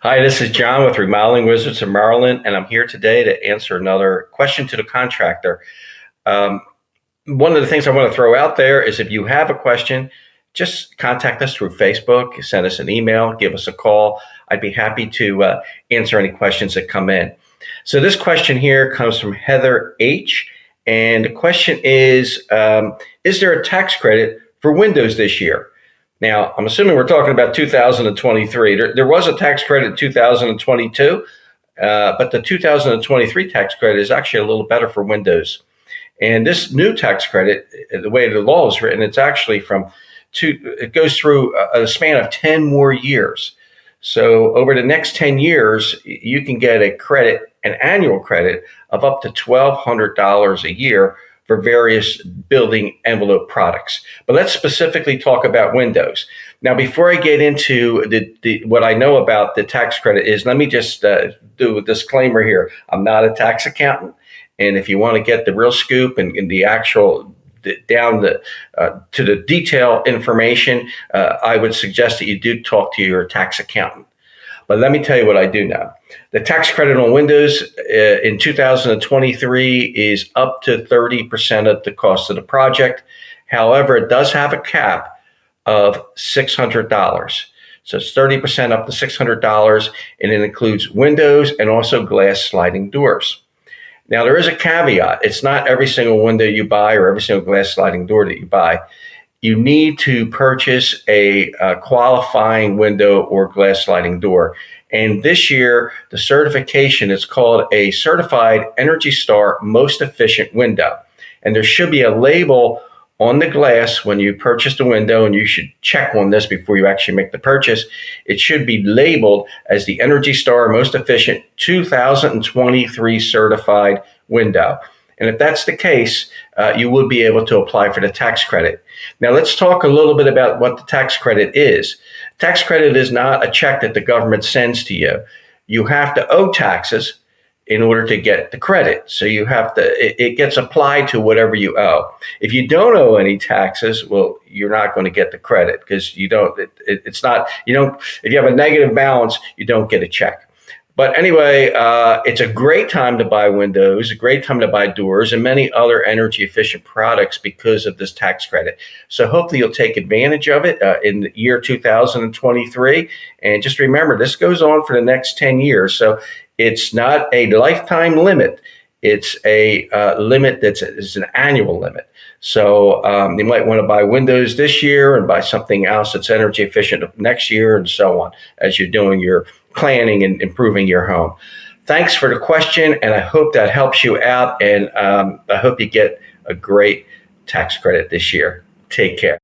Hi, this is John with Remodeling Wizards of Maryland, and I'm here today to answer another question to the contractor. Um, One of the things I want to throw out there is if you have a question, just contact us through Facebook, send us an email, give us a call. I'd be happy to answer any questions that come in. So this question here comes from Heather H. And the question is there a tax credit for windows this year? Now, I'm assuming we're talking about 2023. There was a tax credit in 2022, but the 2023 tax credit is actually a little better for windows. And this new tax credit, the way the law is written, it's actually it goes through a span of 10 more years. So over the next 10 years, you can get an annual credit of up to $1,200 a year for various building envelope products. But let's specifically talk about windows. Now, before I get into what I know about the tax credit let me just do a disclaimer here. I'm not a tax accountant. And if you want to get the real scoop and the actual down to the detail information, I would suggest that you do talk to your tax accountant. But let me tell you what I do know. The tax credit on windows in 2023 is up to 30% of the cost of the project. However, it does have a cap of $600. So it's 30% up to $600, and it includes windows and also glass sliding doors. Now, there is a caveat. It's not every single window you buy or every single glass sliding door that you buy. You need to purchase a qualifying window or glass sliding door. And this year, the certification is called a Certified Energy Star Most Efficient Window. And there should be a label on the glass when you purchase the window, and you should check on this before you actually make the purchase. It should be labeled as the Energy Star Most Efficient 2023 Certified Window. And if that's the case, you would be able to apply for the tax credit. Now, let's talk a little bit about what the tax credit is. Tax credit is not a check that the government sends to you. You have to owe taxes in order to get the credit. So it gets applied to whatever you owe. If you don't owe any taxes, well, you're not going to get the credit because if you have a negative balance, you don't get a check. But anyway, it's a great time to buy windows, a great time to buy doors, and many other energy efficient products because of this tax credit. So hopefully you'll take advantage of it in the year 2023. And just remember, this goes on for the next 10 years. So it's not a lifetime limit. It's a limit it's an annual limit. So you might want to buy windows this year and buy something else that's energy efficient next year, and so on, as you're doing your planning and improving your home. Thanks for the question, and I hope that helps you out, and I hope you get a great tax credit this year. Take care.